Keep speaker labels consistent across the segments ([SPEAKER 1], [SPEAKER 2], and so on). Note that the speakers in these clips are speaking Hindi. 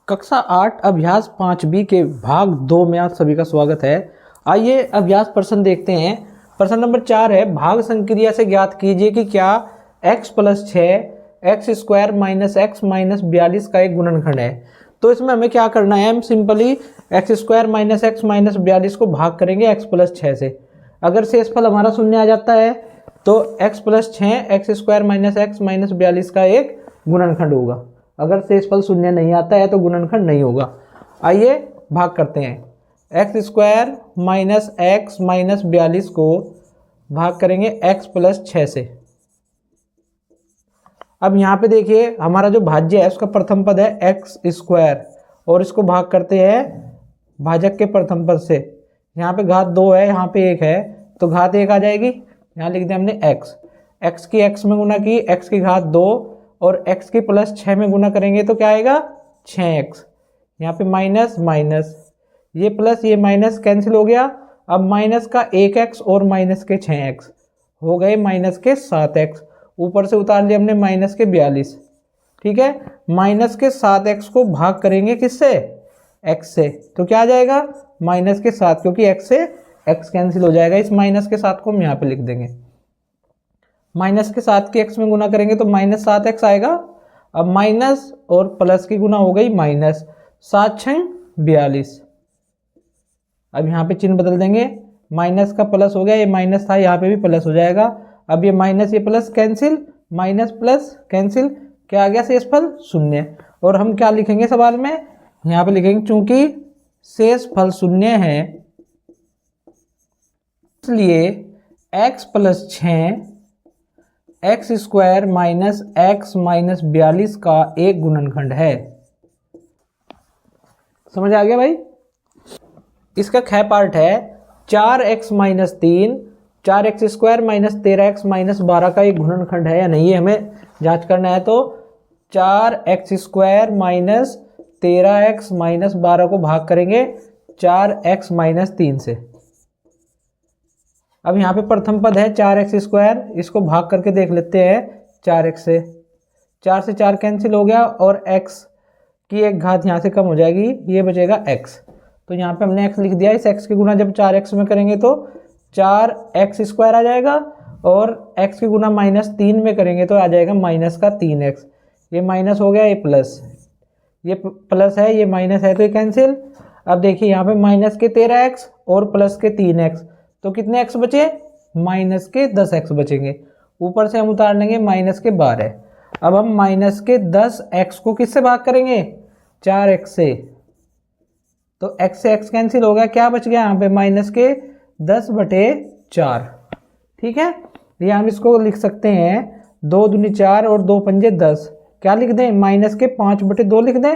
[SPEAKER 1] कक्षा 8 अभ्यास 5B के भाग 2 में आप सभी का स्वागत है। आइए अभ्यास प्रश्न देखते हैं। प्रश्न नंबर 4 है, भाग संक्रिया से ज्ञात कीजिए कि क्या x + 6 x² - x - 42 का एक गुणनखंड है। तो इसमें हमें क्या करना है, हम सिंपली x² - x - 42 को भाग करेंगे x + 6 से। अगर शेषफल हमारा शून्य आ जाता है तो x + 6 x² - x - 42 का एक गुणनखंड होगा। अगर शेषफल शून्य नहीं आता है तो गुणनखंड नहीं होगा। आइए भाग करते हैं। x² - x - 42 को भाग करेंगे x + 6 से। अब यहाँ पे देखिए हमारा जो भाज्य है उसका प्रथम पद है x² और इसको भाग करते हैं भाजक के प्रथम पद से। यहाँ पे घात 2 है, यहाँ पे 1 है तो घात 1 आ जाएगी। यहाँ लिख दिया हमने x की x में गुना की, x की घात 2 और x की + 6 में गुना करेंगे तो क्या आएगा 6x। यहाँ पे माइनस माइनस, ये प्लस ये माइनस कैंसिल हो गया। अब माइनस का 1x और माइनस के 6x हो गए माइनस के 7x। ऊपर से उतार लिया हमने माइनस के 42। ठीक है, माइनस के 7x को भाग करेंगे किससे, x से, तो क्या आ जाएगा माइनस के 7, क्योंकि x से x कैंसिल हो जाएगा। इस माइनस के 7 को हम यहाँ पे लिख देंगे। माइनस के 7 के x में गुना करेंगे तो -7x आएगा। अब माइनस और प्लस की गुना हो गई माइनस, 7 × 42। अब यहाँ पे चिन्ह बदल देंगे, माइनस का प्लस हो गया, ये माइनस था यहाँ पे भी प्लस हो जाएगा। अब ये माइनस ये plus cancel, minus plus cancel, क्या आ गया शेषफल शून्य। और हम क्या लिखेंगे सवाल में, यहाँ पे लिखेंगे चूंकि शेषफल शून्य है इसलिए x + 6 x² - x - 42 का एक गुणनखंड है। समझ आ गया भाई। इसका ख पार्ट है 4x - 3 4x² - 13x - 12 का एक गुणनखंड है या नहीं, ये हमें जांच करना है। तो 4x² - 13x - 12 को भाग करेंगे 4x - 3 से। अब यहाँ पे प्रथम पद है 4x², इसको भाग करके देख लेते हैं 4x से। 4 से 4 कैंसिल हो गया और x की एक घात यहाँ से कम हो जाएगी, ये बचेगा x। तो यहाँ पे हमने x लिख दिया। इस x की गुना जब 4x में करेंगे तो 4x² आ जाएगा और x की गुना -3 में करेंगे तो आ जाएगा -3x। ये माइनस हो गया, ये प्लस, ये प्लस है ये माइनस है तो ये कैंसिल। अब देखिए यहाँ पे माइनस के 13x और प्लस के 3x, तो कितने x बचे, माइनस के 10x बचेंगे। ऊपर से हम उतार लेंगे माइनस के 12। अब हम माइनस के 10x को किससे भाग करेंगे, 4x से, तो x से x कैंसिल हो गया, क्या बच गया यहाँ पे माइनस के 10/4। ठीक है, ये हम इसको लिख सकते हैं 2 दूनी 4 और 2 पंजे 10। क्या लिख दें, माइनस के 5/2 लिख दें।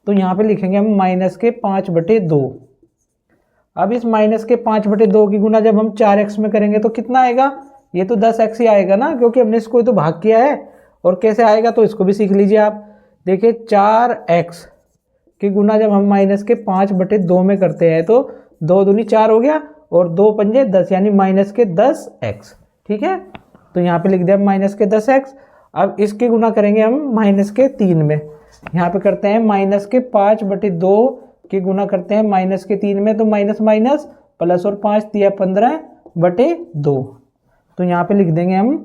[SPEAKER 1] तो यहाँ पे लिखेंगे हम माइनस के 5/2। अब इस माइनस के 5/2 की गुना जब हम 4x में करेंगे तो कितना आएगा, ये तो 10x ही आएगा ना, क्योंकि हमने इसको तो भाग किया है। और कैसे आएगा तो इसको भी सीख लीजिए आप। देखिए 4x की गुना जब हम माइनस के 5/2 में करते हैं तो 2 दूनी 4 हो गया और 2 पंजे 10 यानी माइनस के 10x। ठीक है, तो यहाँ पे लिख दिया माइनस के 10x। अब इसकी गुना करेंगे हम माइनस के 3 में। यहाँ पे करते हैं माइनस के 5/2 की गुना करते हैं माइनस के 3 में, तो माइनस माइनस प्लस और 5 दिया 15/2। तो यहाँ पे लिख देंगे हम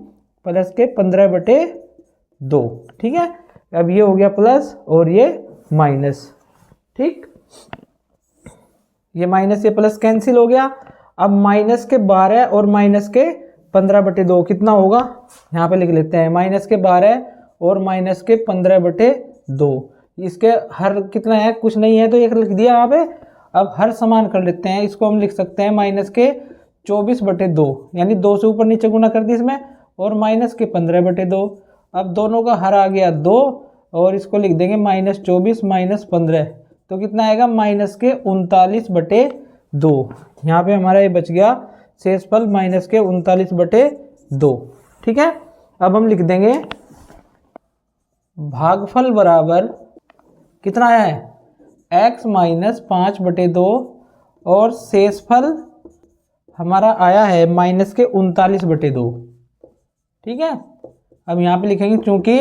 [SPEAKER 1] प्लस के 15/2। ठीक है, अब ये हो गया प्लस और ये माइनस। ठीक, ये माइनस ये प्लस कैंसिल हो गया। अब माइनस के 12 और माइनस के 15/2 कितना होगा, यहाँ पे लिख लेते हैं माइनस के 12 और माइनस के 15/2। इसके हर कितना है, कुछ नहीं है तो एक लिख दिया यहाँ पे। अब हर समान कर लेते हैं, इसको हम लिख सकते हैं माइनस के 24/2 यानी 2 से ऊपर नीचे गुना कर दी इसमें, और माइनस के 15/2। अब दोनों का हर आ गया 2 और इसको लिख देंगे -24 - 15, तो कितना आएगा माइनस के 39/2। यहाँ पे हमारा ये बच गया शेषफल माइनस के 39/2। ठीक है, अब हम लिख देंगे भागफल बराबर कितना आया है, x - 5/2 और शेषफल हमारा आया है माइनस के 39/2। ठीक है, अब यहाँ पे लिखेंगे चूंकि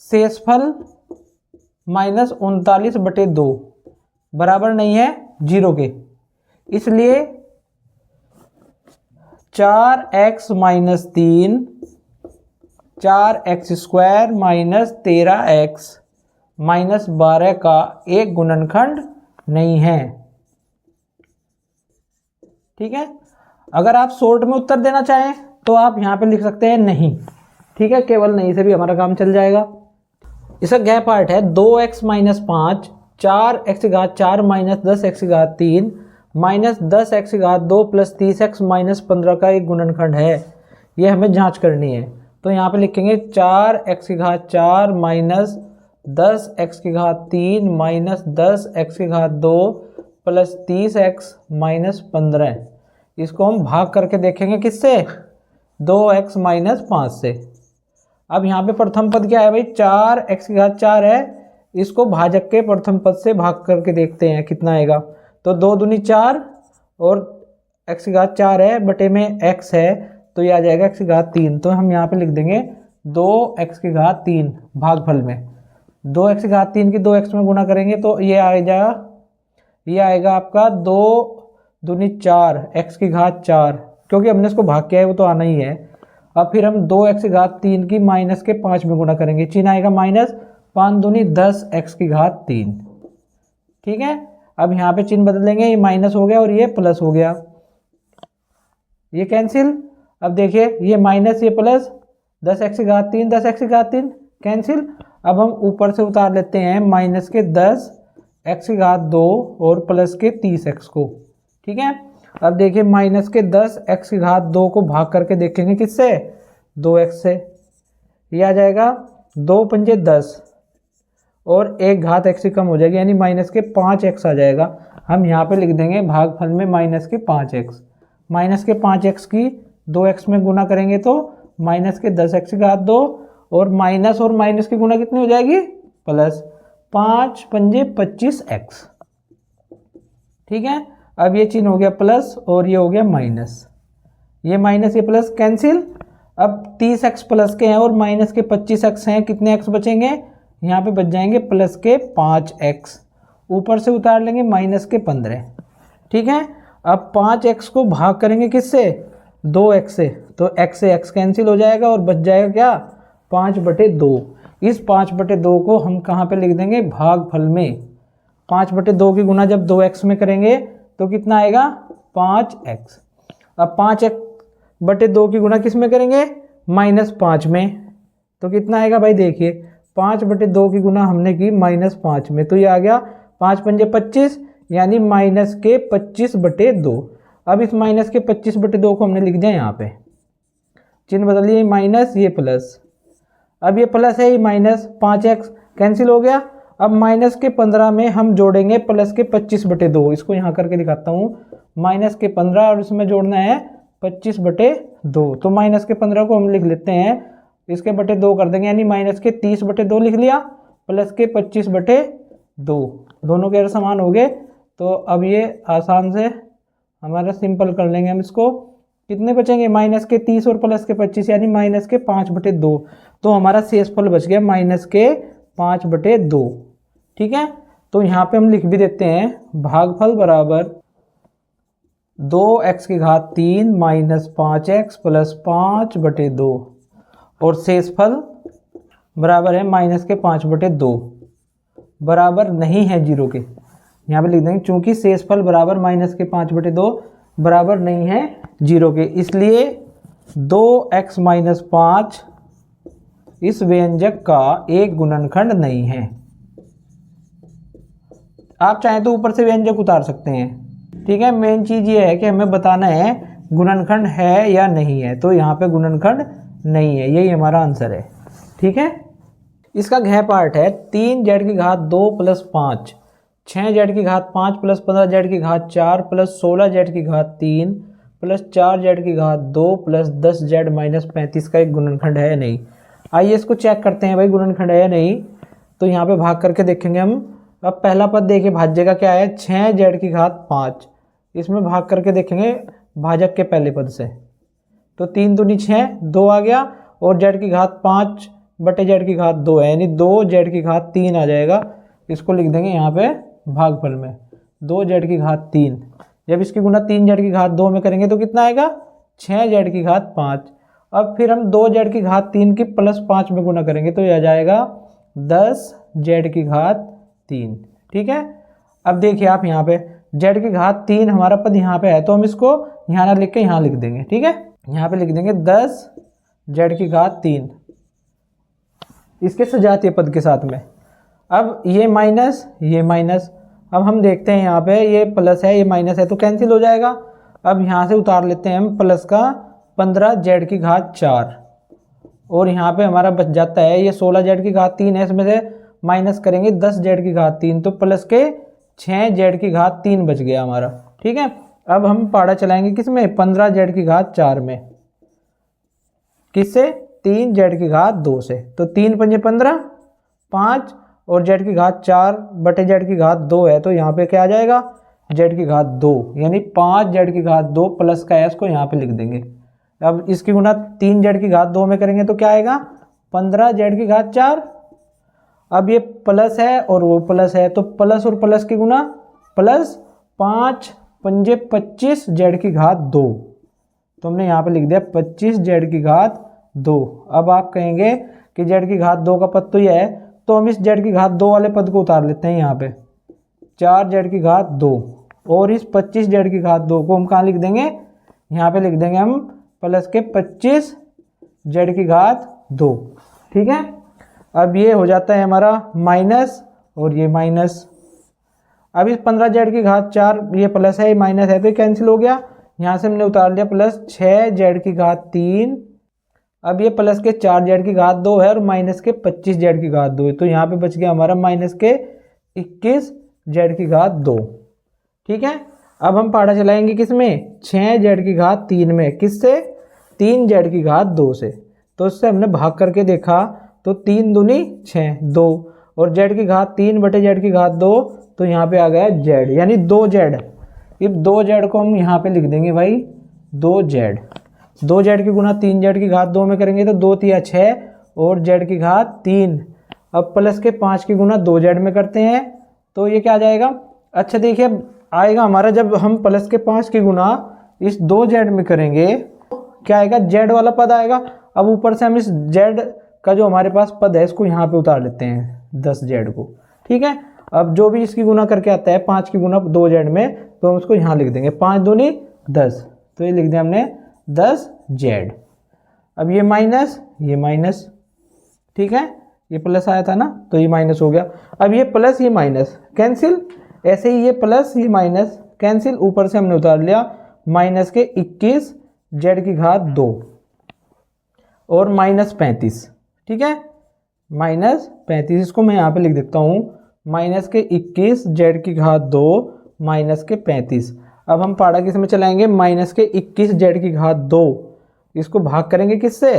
[SPEAKER 1] शेषफल माइनस 39/2 बराबर नहीं है 0 के, इसलिए 4x minus 3 4x² minus 13x minus 12 का एक गुणनखंड नहीं है। ठीक है, अगर आप शॉर्ट में उत्तर देना चाहें तो आप यहाँ पे लिख सकते हैं नहीं। ठीक है, केवल नहीं से भी हमारा काम चल जाएगा। इसका गह पार्ट है 2x minus 5 4x4 minus 10x3 minus 10x2 plus 30x minus 15 का एक गुणनखंड है। ये हमें जांच करनी है, तो यहाँ पे लिखेंगे 4x4 minus 10x3 minus 10x2 plus 30x minus 15। इसको हम भाग करके देखेंगे किससे, 2x माइनस 5 से। अब यहाँ पे प्रथम पद क्या है भाई, 4x4 है, इसको भाजक के प्रथम पद से भाग करके देखते हैं कितना आएगा। तो 2 दूनी 4 और x4 है बटे में x है, तो ये आ जाएगा x3। तो हम यहाँ पे लिख देंगे 2x3 भागफल में 2x3 की 2x में गुणा करेंगे तो ये आएगा आपका 2 दूनी 4 x4, क्योंकि हमने इसको भाग किया है वो तो आना ही है। अब फिर हम 2x3 की माइनस के 5 में गुणा करेंगे, चिन्ह आएगा माइनस, 5 दूनी 10x3। ठीक है, अब यहाँ पे चिन्ह बदल देंगे, ये माइनस हो गया और ये प्लस हो गया, ये कैंसिल। अब देखिए ये माइनस ये प्लस, 10x3 कैंसिल। अब हम ऊपर से उतार लेते हैं माइनस के 10x2 और प्लस के 30x को। ठीक है, अब देखिए माइनस के 10x2 को भाग करके देखेंगे किससे, 2x से। ये आ जाएगा 2 पंजे 10 और एक घात x कम हो जाएगी, यानी माइनस के 5x आ जाएगा। हम यहाँ पे लिख देंगे भागफल में माइनस के 5x। माइनस के 5x की 2x में गुना करेंगे तो माइनस के 10x2 और माइनस की गुना कितनी हो जाएगी, प्लस 5 पंजे 25x। ठीक है, अब ये चिन्ह हो गया प्लस और ये हो गया माइनस, ये माइनस ये प्लस कैंसिल। अब 30x प्लस के हैं और माइनस के 25x हैं, कितने x बचेंगे, यहाँ पे बच जाएंगे प्लस के 5x, ऊपर से उतार लेंगे माइनस के 15। ठीक है, अब 5x को भाग करेंगे किससे, 2x से, तो x से x कैंसिल हो जाएगा और बच जाएगा क्या, 5/2। इस 5/2 को हम कहाँ पे लिख देंगे, भागफल में। 5/2 की गुना जब 2x में करेंगे तो कितना आएगा, 5x। अब 5x/2 की गुना किस में करेंगे, -5 में, तो कितना आएगा भाई, देखिए 5/2 की गुना हमने की -5 में, तो ये आ गया 5 पंजे 25, यानी माइनस के 25/2। अब इस माइनस के 25/2 को हमने लिख दिया यहाँ पे, चिन्ह बदलिए, माइनस ये प्लस, अब ये प्लस है, ये माइनस, 5x कैंसिल हो गया। अब माइनस के 15 में हम जोड़ेंगे प्लस के 25/2, इसको यहाँ करके दिखाता हूँ, माइनस के 15 और इसमें जोड़ना है 25/2, तो माइनस के 15 को हम लिख लेते हैं, इसके बटे 2 कर देंगे, यानी माइनस के 30/2 लिख लिया, प्लस के 25/2, दोनों के समान हो गए। तो अब ये आसान से हमारा सिंपल कर लेंगे हम इसको, कितने बचेंगे, माइनस के 30 और प्लस के 25, यानी माइनस के 5/2, तो हमारा शेषफल बच गया माइनस के 5/2। ठीक है, तो यहाँ पे हम लिख भी देते हैं भागफल बराबर 2x3 माइनस 5x प्लस 5/2 और शेषफल बराबर है माइनस के 5/2, बराबर नहीं है 0 के। यहाँ पे लिख देंगे चूंकि शेषफल बराबर माइनस के 5/2 बराबर नहीं है 0 के, इसलिए 2x माइनस 5 इस व्यंजक का एक गुणनखंड नहीं है। आप चाहें तो ऊपर से व्यंजक उतार सकते हैं। ठीक है, मेन चीज़ ये है कि हमें बताना है गुणनखंड है या नहीं है, तो यहाँ पे गुणनखंड नहीं है, यही हमारा आंसर है। ठीक है, इसका घ पार्ट है 3z2 plus 5 6z5 plus 15z 4 plus 16z3 plus 4z2 plus 10z minus 35 का एक गुणनखंड है या नहीं। आइए इसको चेक करते हैं भाई, गुणनखंड है या नहीं। तो यहाँ पे भाग करके देखेंगे हम। अब पहला पद देखिए भाज्य का क्या है, 6z5, इसमें भाग करके देखेंगे भाजक के पहले पद से, तो 3 दूनी 6, 2 आ गया, और z5 बटे z2 है, यानी 2z3 आ जाएगा। इसको लिख देंगे यहाँ पे भागफल में 2z3। जब इसकी गुना 3z2 में करेंगे तो कितना आएगा 6z5। अब फिर हम 2z3 की +5 में गुना करेंगे तो यह आ जाएगा 10z3। ठीक है। अब देखिए आप यहाँ पे z3 हमारा पद यहाँ पे है तो हम इसको यहाँ ना लिख के यहाँ लिख देंगे। ठीक है, यहाँ पे लिख देंगे 10z3 इसके सजातीय पद के साथ में। अब ये माइनस ये माइनस, अब हम देखते हैं यहाँ पे ये प्लस है ये माइनस है तो कैंसिल हो जाएगा। अब यहाँ से उतार लेते हैं हम प्लस का 15z4 और यहाँ पे हमारा बच जाता है ये 16z3 है, इसमें से माइनस करेंगे 10z3 तो प्लस के 6z3 बच गया हमारा। ठीक है, अब हम पाड़ा चलाएंगे किसमें 15z4 में, किससे 3z2 से। तो 3 पंजे 15 5 और z4 बटे z2 है तो यहाँ पे क्या आ जाएगा z2 यानी 5z2 प्लस का s को यहाँ पे लिख देंगे। अब इसकी गुना 3z2 में करेंगे तो क्या आएगा 15z4। अब ये प्लस है और वो प्लस है तो प्लस और प्लस की गुना प्लस 5 पंजे 25z2 तो हमने यहाँ पे लिख दिया 25z2। अब आप कहेंगे कि z2 का पद तो यह है तो हम इस z2 वाले पद को उतार लेते हैं यहाँ पे 4z2 और इस 25z2 को हम कहाँ लिख देंगे यहाँ पे लिख देंगे हम प्लस के 25z2। ठीक है, अब ये हो जाता है हमारा माइनस और ये माइनस। अब इस 15z4 ये प्लस है ये माइनस है तो ये कैंसिल हो गया। यहाँ से हमने उतार लिया प्लस 6z3। अब ये प्लस के 4z2 है और माइनस के 25z2 है तो यहाँ पे बच गया हमारा माइनस के 21z2। ठीक है, अब हम पाड़ा चलाएंगे किसमें 6z3 में, किससे 3z2 से। तो उससे हमने भाग करके देखा तो 3 दूनी 6 2 और z3 बटे z2 तो यहाँ पे आ गया z यानी 2z। अब 2z को हम यहाँ पे लिख देंगे भाई 2z की गुना 3z2 में करेंगे तो 2 3 6 और z3। अब प्लस के 5 की गुना 2z में करते हैं तो ये क्या आ जाएगा। अच्छा देखिए आएगा हमारा जब हम प्लस के 5 की गुना इस 2z में करेंगे क्या आएगा z वाला पद आएगा। अब ऊपर से हम इस z का जो हमारे पास पद है इसको यहाँ पे उतार लेते हैं 10z को। ठीक है, अब जो भी इसकी गुना करके आता है 5 की गुना 2z में तो हम उसको यहाँ लिख देंगे 5 दूनी 10 तो ये लिख दिया हमने 10z। अब ये माइनस ठीक है, ये प्लस आया था ना तो ये माइनस हो गया। अब ये प्लस ये माइनस कैंसिल, ऐसे ही ये प्लस ये माइनस कैंसिल, ऊपर से हमने उतार लिया माइनस के 21z2 और माइनस 35। ठीक है, माइनस 35 इसको मैं यहाँ पे लिख देता हूँ माइनस के 21z2 माइनस के 35। अब हम पाड़ा किस में चलाएंगे माइनस के 21z2 इसको भाग करेंगे किससे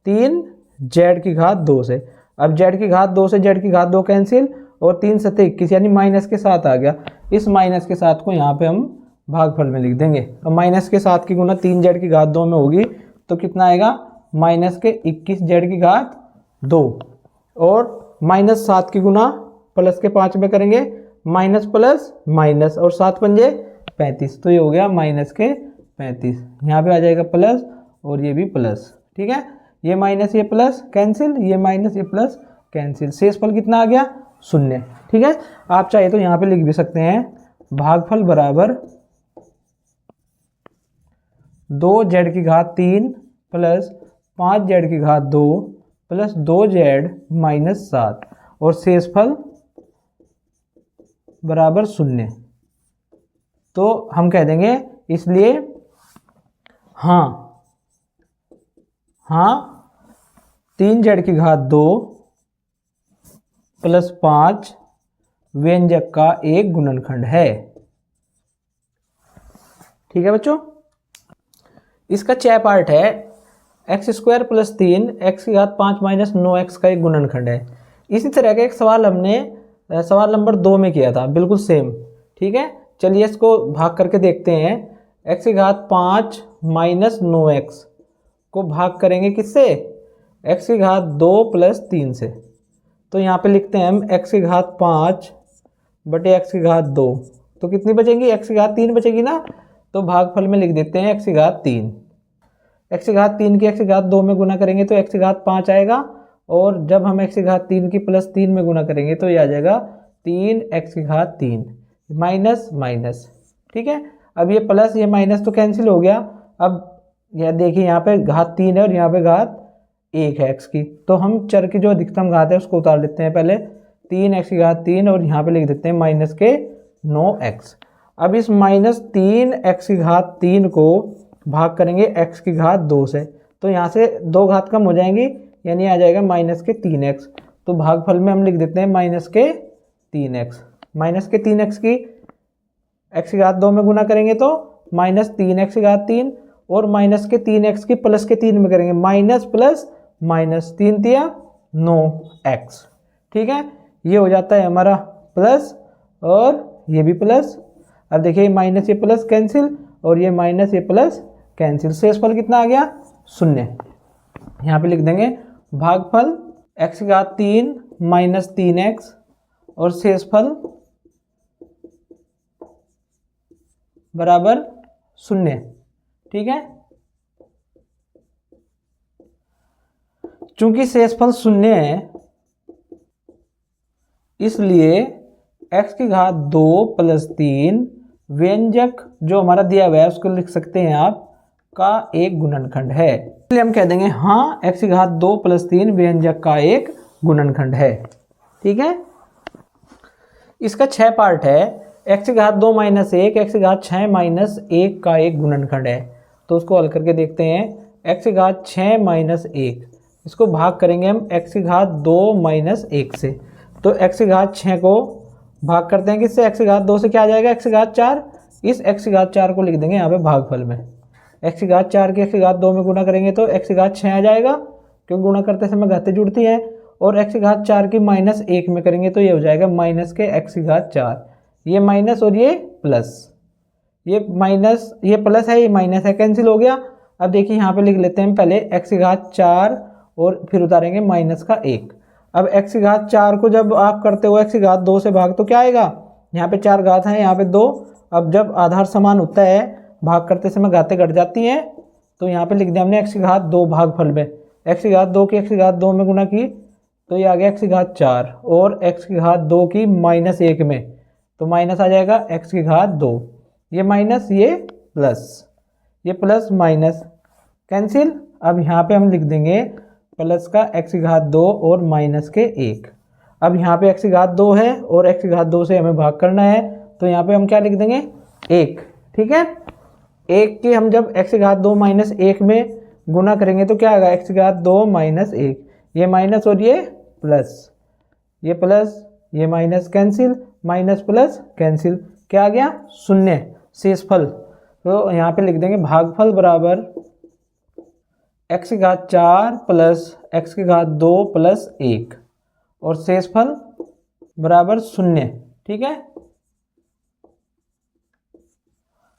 [SPEAKER 1] 3z2 से। अब z2 से z2 कैंसिल और 3 7 21 यानी माइनस के 7 आ गया। इस माइनस के 7 को यहाँ पे हम भागफल में लिख देंगे। अब माइनस के 7 की गुना 3z2 में होगी तो कितना आएगा माइनस के 21z2 और माइनस 7 की गुना प्लस के 5 में करेंगे माइनस प्लस माइनस और 7 पंजे 35 तो ये हो गया माइनस के 35। यहाँ पे आ जाएगा प्लस और ये भी प्लस। ठीक है, ये माइनस ये प्लस कैंसिल, ये माइनस ये प्लस कैंसिल, शेषफल कितना आ गया 0। ठीक है, आप चाहे तो यहाँ पे लिख भी सकते हैं भागफल बराबर 2z3 plus 5z2 plus 2z minus 7 और शेषफल बराबर 0। तो हम कह देंगे इसलिए हाँ 3z2 प्लस 5 व्यंजक का एक गुणनखंड है। ठीक है बच्चों, इसका 6 पार्ट है। x² plus 3 x⁵ minus 9x का एक गुणनखंड है। इसी तरह का एक सवाल हमने सवाल नंबर 2 में किया था, बिल्कुल सेम। ठीक है, चलिए इसको भाग करके देखते हैं। x⁵ माइनस 9x को भाग करेंगे किससे x⁵ 2 प्लस 3 से। तो यहाँ पे लिखते हैं हम x की घात 5 बटे x की घात 2, तो कितनी बचेगी, x की घात 3 बचेगी ना। तो भागफल में लिख देते हैं x की घात 3। x की घात 3 की x की घात 2 में गुना करेंगे तो x की घात 5 आएगा, और जब हम x की घात 3 की प्लस 3 में गुना करेंगे तो ये आ जाएगा 3x की घात 3 माइनस माइनस। ठीक है, अब ये प्लस ये माइनस तो कैंसिल हो गया। अब यह देखिए यहाँ पे घात 3 है और यहाँ पे घात 1 है x की, तो हम चर की जो अधिकतम घात है उसको उतार लेते हैं पहले, 3x की घात 3 और यहाँ पे लिख देते हैं माइनस के 9x। अब इस माइनस 3x की घात 3 को भाग करेंगे x की घात 2 से, तो यहाँ से 2 घात कम हो जाएंगी, यानी आ जाएगा माइनस के 3x। तो भागफल में हम लिख देते हैं माइनस के 3x। माइनस के 3x की x की घात 2 में गुना करेंगे तो माइनस 3x की घात 3, और माइनस के 3x की प्लस के 3 में करेंगे माइनस प्लस माइनस, 3 तिया 9x। ठीक है, ये हो जाता है हमारा प्लस और ये भी प्लस। अब देखिए माइनस ये प्लस कैंसिल और ये माइनस ये प्लस कैंसिल, शेषफल कितना आ गया 0। यहाँ पे लिख देंगे भागफल x की घात 3 माइनस 3x और शेषफल बराबर 0। ठीक है, चूंकि शेषफल 0 है इसलिए x की घात 2 प्लस 3 व्यंजक जो हमारा दिया हुआ है उसको लिख सकते हैं आप का एक गुणनखंड है, इसलिए हम कह देंगे हाँ x की घात 2 प्लस 3 व्यंजक का एक गुणनखंड है। ठीक है, इसका 6 पार्ट है, x की घात 2 माइनस 1 x की घात 6 माइनस 1 का एक गुणनखंड है। तो उसको हल करके देखते हैं, x की घात 6 माइनस 1, इसको भाग करेंगे हम x की घात 2 माइनस 1 से, तो x की घात 6 को भाग करते हैं किससे, x की घात 2 से, क्या आ जाएगा x की घात 4। इस x की घात 4 को लिख देंगे यहाँ पे भागफल में, x की घात 4 की x की घात 2 में गुना करेंगे तो x की घात 6 आ जाएगा, क्योंकि गुणा करते समय घातें जुड़ती है, और x की घात 4 की माइनस 1 में करेंगे तो ये हो जाएगा माइनस के x की घात 4, ये माइनस और ये प्लस, ये माइनस ये प्लस है ये माइनस है, कैंसिल हो गया। अब देखिए यहाँ पे लिख लेते हैं पहले x की घात 4 और फिर उतारेंगे माइनस का 1। अब x की घात 4 को जब आप करते हो x की घात 2 से भाग तो क्या आएगा, यहाँ पे 4 घात हैं यहाँ पे 2, अब जब आधार समान होता है भाग करते समय घातें घट जाती हैं, तो यहाँ पे लिख दिया हमने x की घात 2 भागफल में, x की घात 2 की x की घात 2 में गुना की तो ये आ गया x की घात 4, और x की घात 2 की माइनस 1 में तो माइनस आ जाएगा x की घात 2, ये माइनस ये प्लस, ये प्लस माइनस कैंसिल। अब यहाँ पे हम लिख देंगे प्लस का x की घात 2 और माइनस के 1। अब यहाँ पे x की घात 2 है और x की घात 2 से हमें भाग करना है, तो यहाँ पे हम क्या लिख देंगे 1। ठीक है, 1 की हम जब x की घात 2 माइनस 1 में गुना करेंगे तो क्या आएगा x की घात 2 माइनस 1, ये माइनस और ये प्लस, ये प्लस ये minus cancel, minus plus cancel, क्या आ गया 0 शेषफल। तो यहाँ पे लिख देंगे भागफल बराबर x की घात 4 प्लस x की घात 2 प्लस 1 और शेषफल बराबर 0। ठीक है,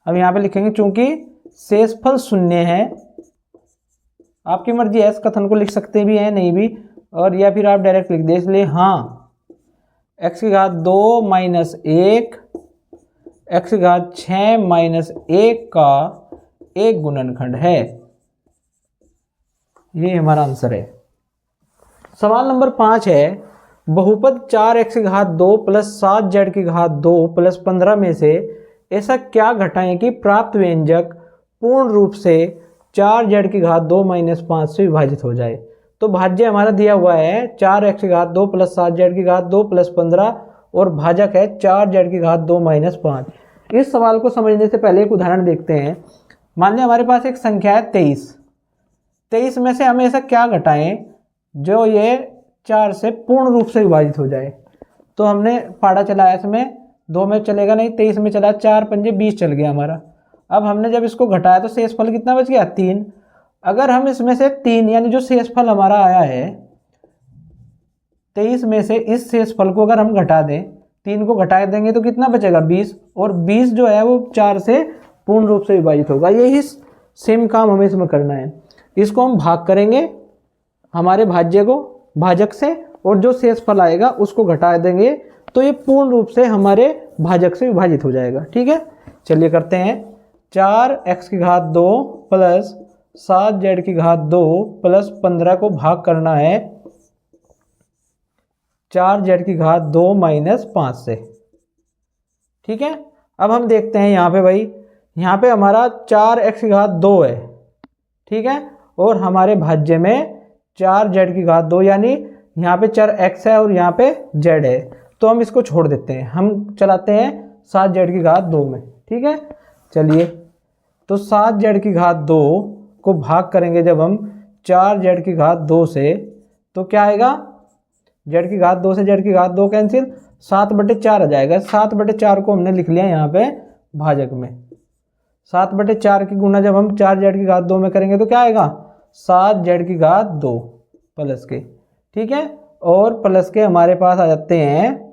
[SPEAKER 1] अब यहाँ पे लिखेंगे चूंकि शेषफल 0 है, आपकी मर्जी है, इस कथन को लिख सकते भी हैं नहीं भी, और या फिर आप डायरेक्ट लिख दे, इसलिए हाँ x की घात 2 माइनस 1 x की घात 6 माइनस 1 का एक गुणनखंड है, ये हमारा आंसर है। सवाल नंबर 5 है, बहुपद 4x की घात 2 प्लस 7z की घात 2 प्लस 15 में से ऐसा क्या घटाएं कि प्राप्त व्यंजक पूर्ण रूप से 4z की घात 2 माइनस 5 से विभाजित हो जाए। तो भाज्य हमारा दिया हुआ है 4x की घात 2 प्लस 7z की घात 2 प्लस 15 और भाजक है 4z की घात 2 माइनस 5। इस सवाल को समझने से पहले एक उदाहरण देखते हैं। मान लिया हमारे पास एक संख्या है 23 में से हमें ऐसा क्या घटाएं जो ये 4 से पूर्ण रूप से विभाजित हो जाए। तो हमने पाड़ा चलाया, इसमें 2 में चलेगा नहीं, 23 में चला, 4 पंजे 20 चल गया हमारा। अब हमने जब इसको घटाया तो शेषफल कितना बच गया 3। अगर हम इसमें से 3 यानी जो शेषफल हमारा आया है 23 में से इस शेषफल को अगर हम घटा दें, 3 को घटा देंगे तो कितना बचेगा 20, और 20 जो है वो 4 से पूर्ण रूप से विभाजित होगा। यही सेम काम हमें इसमें करना है। इसको हम भाग करेंगे हमारे भाज्य को भाजक से और जो शेष फल आएगा उसको घटा देंगे तो ये पूर्ण रूप से हमारे भाजक से विभाजित हो जाएगा। ठीक है, चलिए करते हैं। 4x की घात 2 प्लस 7z की घात 2 प्लस 15 को भाग करना है 4z की घात 2 माइनस 5 से। ठीक है, अब हम देखते हैं यहाँ पे भाई, यहाँ पे हमारा 4x की घात 2 है। ठीक है, और हमारे भाज्य में 4z की घात 2 यानी यहाँ पे चर x है और यहाँ पे z है, तो हम इसको छोड़ देते हैं, हम चलाते हैं 7z की घात 2 में। ठीक है, चलिए तो 7z की घात 2 को भाग करेंगे जब हम 4z की घात 2 से, तो क्या आएगा, z की घात 2 से z की घात 2 कैंसिल, 7/4 आ जाएगा। 7/4 को हमने लिख लिया यहाँ पे भाजक में। 7/4 की गुना जब हम 4z की घात 2 में करेंगे तो क्या आएगा, 7z की घात 2 प्लस के। ठीक है, और प्लस के हमारे पास आ जाते हैं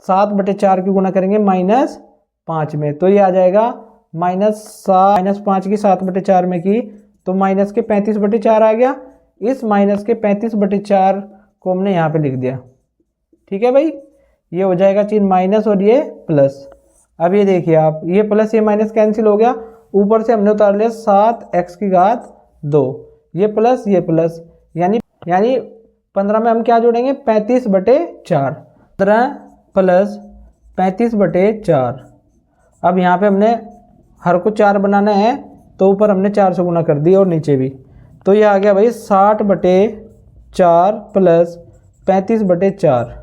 [SPEAKER 1] 7/4 की गुना करेंगे -5 में, तो ये आ जाएगा -5 की 7/4 में की तो माइनस के 35/4 आ गया। इस माइनस के 35/4 को हमने यहाँ पे लिख दिया। ठीक है भाई, ये हो जाएगा चिन्ह माइनस और ये प्लस। अब ये देखिए आप, ये प्लस ये माइनस कैंसिल हो गया, ऊपर से हमने उतार लिया 7x की घात 2, ये प्लस यानी 15 में हम क्या जोड़ेंगे 35/4, 15 प्लस 35/4। अब यहाँ पे हमने हर को 4 बनाना है तो ऊपर हमने 4 से गुना कर दिया और नीचे भी, तो ये आ गया भाई 60/4 प्लस 35/4।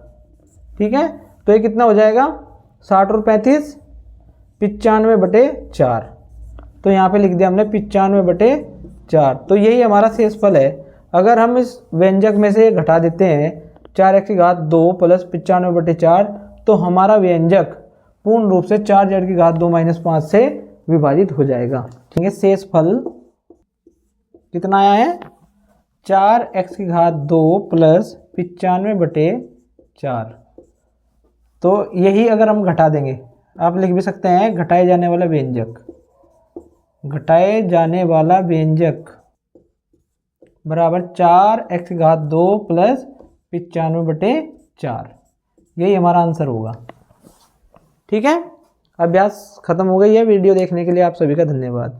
[SPEAKER 1] ठीक है, तो ये कितना हो जाएगा 60 और 35 95/4, तो यहाँ पे लिख दिया हमने 95/4। तो यही हमारा शेषफल है। अगर हम इस व्यंजक में से घटा देते हैं 4x की घात 2 प्लस 95/4, तो हमारा व्यंजक पूर्ण रूप से 4z की घात 2 माइनस 5 से विभाजित हो जाएगा। ठीक है, शेषफल कितना आया है 4x की घात 2 प्लस 95/4। तो यही अगर हम घटा देंगे, आप लिख भी सकते हैं घटाए जाने वाला व्यंजक, घटाए जाने वाला व्यंजक बराबर 4x की घात 2 प्लस 95/4, यही हमारा आंसर होगा। ठीक है, अभ्यास खत्म हो गई है। वीडियो देखने के लिए आप सभी का धन्यवाद।